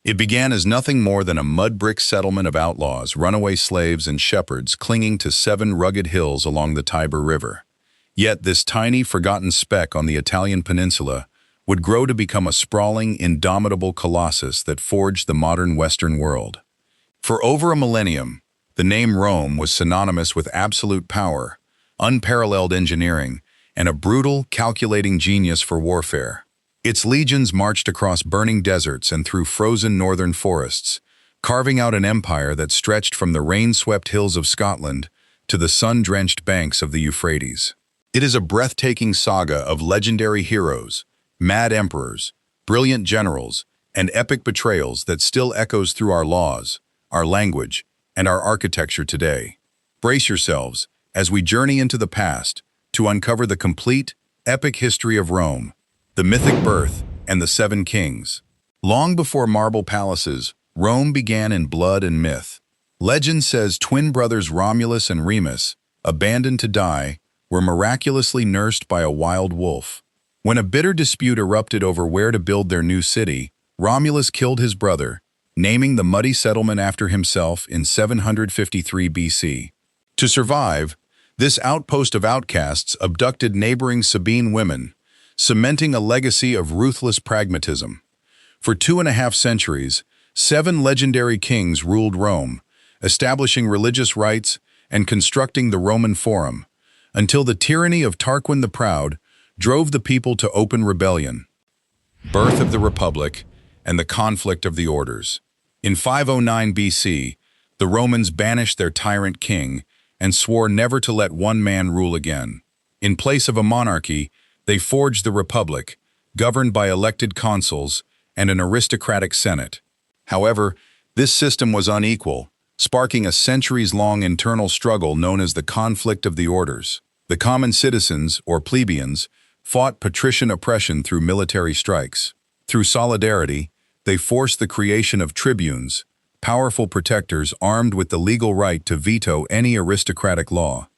It began as nothing more than a mud-brick settlement of outlaws, runaway slaves, and shepherds clinging to 7 rugged hills along the Tiber River. Yet this tiny, forgotten speck on the Italian peninsula would grow to become a sprawling, indomitable colossus that forged the modern Western world. For over a millennium, the name Rome was synonymous with absolute power, unparalleled engineering, and a brutal, calculating genius for warfare. Its legions marched across burning deserts and through frozen northern forests, carving out an empire that stretched from the rain-swept hills of Scotland to the sun-drenched banks of the Euphrates. It is a breathtaking saga of legendary heroes, mad emperors, brilliant generals, and epic betrayals that still echoes through our laws, our language, and our architecture today. Brace yourselves as we journey into the past to uncover the complete, epic history of Rome, the mythic birth, and the 7 kings. Long before marble palaces, Rome began in blood and myth. Legend says twin brothers Romulus and Remus, abandoned to die, were miraculously nursed by a wild wolf. When a bitter dispute erupted over where to build their new city, Romulus killed his brother, naming the muddy settlement after himself in 753 BC. To survive, this outpost of outcasts abducted neighboring Sabine women, cementing a legacy of ruthless pragmatism. For 2.5 centuries, 7 legendary kings ruled Rome, establishing religious rites and constructing the Roman Forum, until the tyranny of Tarquin the Proud drove the people to open rebellion. Birth of the Republic and the conflict of the orders. In 509 BC, the Romans banished their tyrant king and swore never to let one man rule again. In place of a monarchy, they forged the Republic, governed by elected consuls and an aristocratic senate. However, this system was unequal, sparking a centuries-long internal struggle known as the conflict of the orders. The common citizens, or plebeians, fought patrician oppression through military strikes. Through solidarity, they forced the creation of tribunes, powerful protectors armed with the legal right to veto any aristocratic law.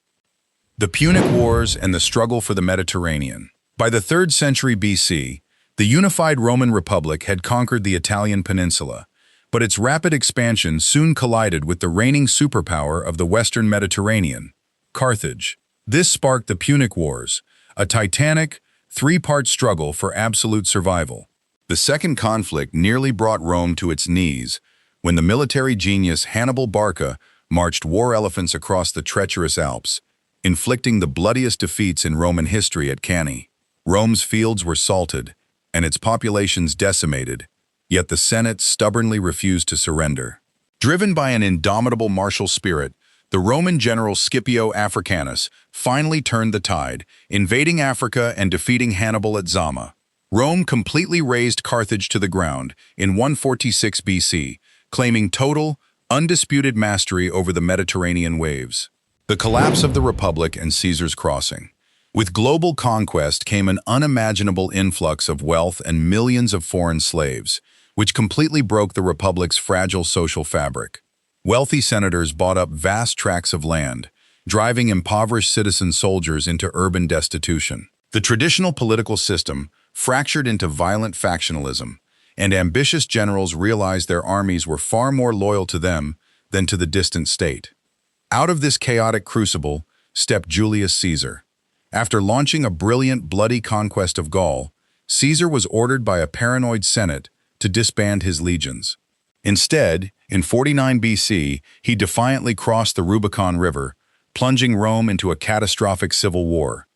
The Punic Wars and the struggle for the Mediterranean. By the 3rd century BC, the unified Roman Republic had conquered the Italian peninsula, but its rapid expansion soon collided with the reigning superpower of the Western Mediterranean, Carthage. This sparked the Punic Wars, a titanic, 3-part struggle for absolute survival. The second conflict nearly brought Rome to its knees when the military genius Hannibal Barca marched war elephants across the treacherous Alps, inflicting the bloodiest defeats in Roman history at Cannae. Rome's fields were salted, and its populations decimated, yet the Senate stubbornly refused to surrender. Driven by an indomitable martial spirit, the Roman general Scipio Africanus finally turned the tide, invading Africa and defeating Hannibal at Zama. Rome completely razed Carthage to the ground in 146 BC, claiming total, undisputed mastery over the Mediterranean waves. The collapse of the Republic and Caesar's crossing. With global conquest came an unimaginable influx of wealth and millions of foreign slaves, which completely broke the Republic's fragile social fabric. Wealthy senators bought up vast tracts of land, driving impoverished citizen soldiers into urban destitution. The traditional political system fractured into violent factionalism, and ambitious generals realized their armies were far more loyal to them than to the distant state. Out of this chaotic crucible stepped Julius Caesar. After launching a brilliant, bloody conquest of Gaul, Caesar was ordered by a paranoid Senate to disband his legions. Instead, in 49 BC, he defiantly crossed the Rubicon River, plunging Rome into a catastrophic civil war.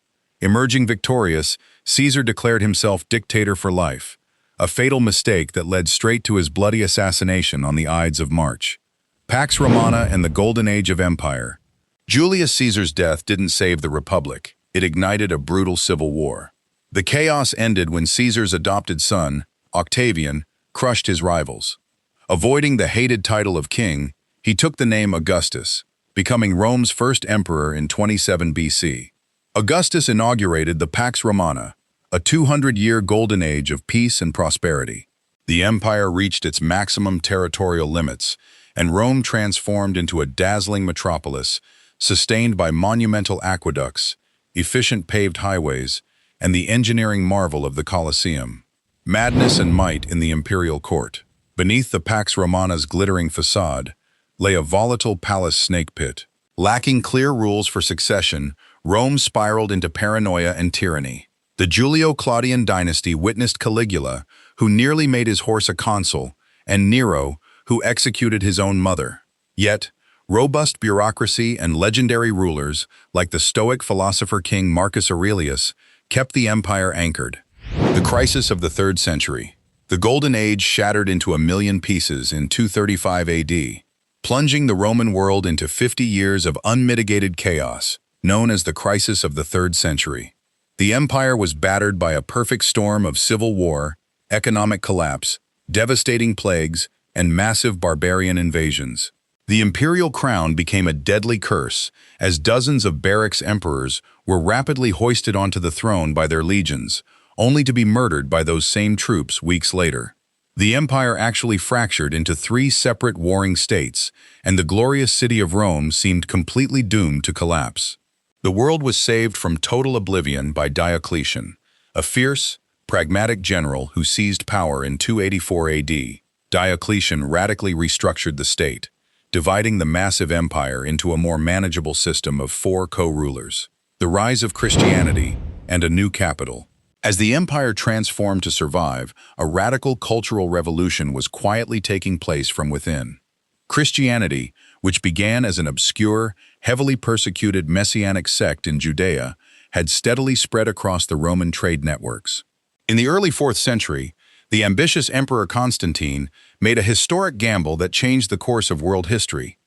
Emerging victorious, Caesar declared himself dictator for life, a fatal mistake that led straight to his bloody assassination on the Ides of March. Pax Romana and the Golden Age of Empire. Julius Caesar's death didn't save the Republic. It ignited a brutal civil war. The chaos ended when Caesar's adopted son, Octavian, crushed his rivals. Avoiding the hated title of king, he took the name Augustus, becoming Rome's first emperor in 27 BC. Augustus inaugurated the Pax Romana, a 200-year golden age of peace and prosperity. The empire reached its maximum territorial limits, and Rome transformed into a dazzling metropolis, sustained by monumental aqueducts, efficient paved highways, and the engineering marvel of the Colosseum. Madness and might in the imperial court. Beneath the Pax Romana's glittering facade lay a volatile palace snake pit. Lacking clear rules for succession, Rome spiraled into paranoia and tyranny. The Julio-Claudian dynasty witnessed Caligula, who nearly made his horse a consul, and Nero, who executed his own mother. Yet, robust bureaucracy and legendary rulers, like the Stoic philosopher King Marcus Aurelius, kept the empire anchored. The crisis of the 3rd century. The Golden Age shattered into 1,000,000 pieces in 235 AD, plunging the Roman world into 50 years of unmitigated chaos, known as the crisis of the 3rd century. The empire was battered by a perfect storm of civil war, economic collapse, devastating plagues, and massive barbarian invasions. The imperial crown became a deadly curse as dozens of barracks emperors were rapidly hoisted onto the throne by their legions, only to be murdered by those same troops weeks later. The empire actually fractured into 3 separate warring states, and the glorious city of Rome seemed completely doomed to collapse. The world was saved from total oblivion by Diocletian, a fierce, pragmatic general who seized power in 284 AD. Diocletian radically restructured the state, dividing the massive empire into a more manageable system of 4 co-rulers. The rise of Christianity and a new capital. As the empire transformed to survive, a radical cultural revolution was quietly taking place from within. Christianity, which began as an obscure, heavily persecuted messianic sect in Judea, had steadily spread across the Roman trade networks. In the early 4th century, the ambitious Emperor Constantine made a historic gamble that changed the course of world history.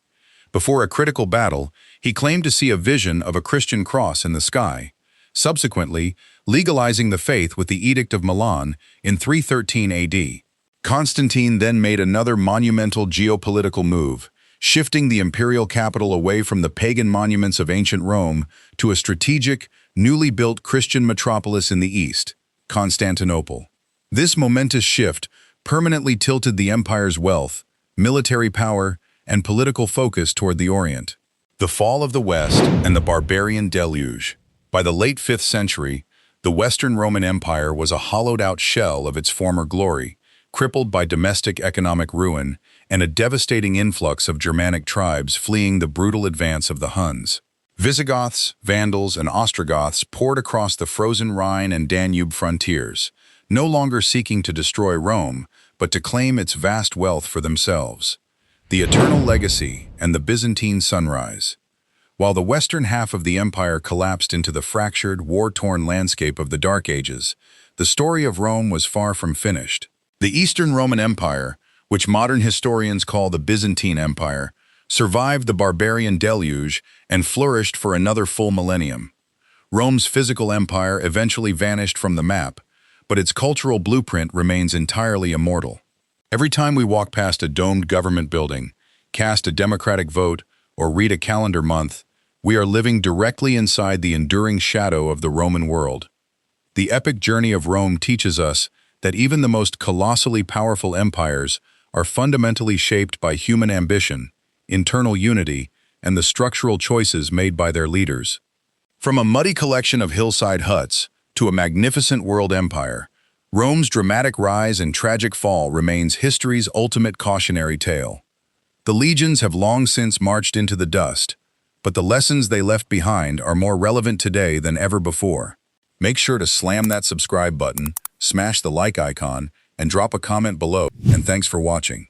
Before a critical battle, he claimed to see a vision of a Christian cross in the sky, subsequently legalizing the faith with the Edict of Milan in 313 AD. Constantine then made another monumental geopolitical move, shifting the imperial capital away from the pagan monuments of ancient Rome to a strategic, newly built Christian metropolis in the east, Constantinople. This momentous shift permanently tilted the empire's wealth, military power, and political focus toward the Orient. The fall of the West and the barbarian deluge. By the late 5th century, the Western Roman Empire was a hollowed-out shell of its former glory, crippled by domestic economic ruin and a devastating influx of Germanic tribes fleeing the brutal advance of the Huns. Visigoths, Vandals, and Ostrogoths poured across the frozen Rhine and Danube frontiers, no longer seeking to destroy Rome, but to claim its vast wealth for themselves. The Eternal Legacy and the Byzantine Sunrise. While the western half of the empire collapsed into the fractured, war-torn landscape of the Dark Ages, the story of Rome was far from finished. The Eastern Roman Empire, which modern historians call the Byzantine Empire, survived the barbarian deluge and flourished for another full millennium. Rome's physical empire eventually vanished from the map, but its cultural blueprint remains entirely immortal. Every time we walk past a domed government building, cast a democratic vote, or read a calendar month, we are living directly inside the enduring shadow of the Roman world. The epic journey of Rome teaches us that even the most colossally powerful empires are fundamentally shaped by human ambition, internal unity, and the structural choices made by their leaders. From a muddy collection of hillside huts to a magnificent world empire, Rome's dramatic rise and tragic fall remains history's ultimate cautionary tale. The legions have long since marched into the dust, but the lessons they left behind are more relevant today than ever before. Make sure to slam that subscribe button, smash the like icon, and drop a comment below, and thanks for watching.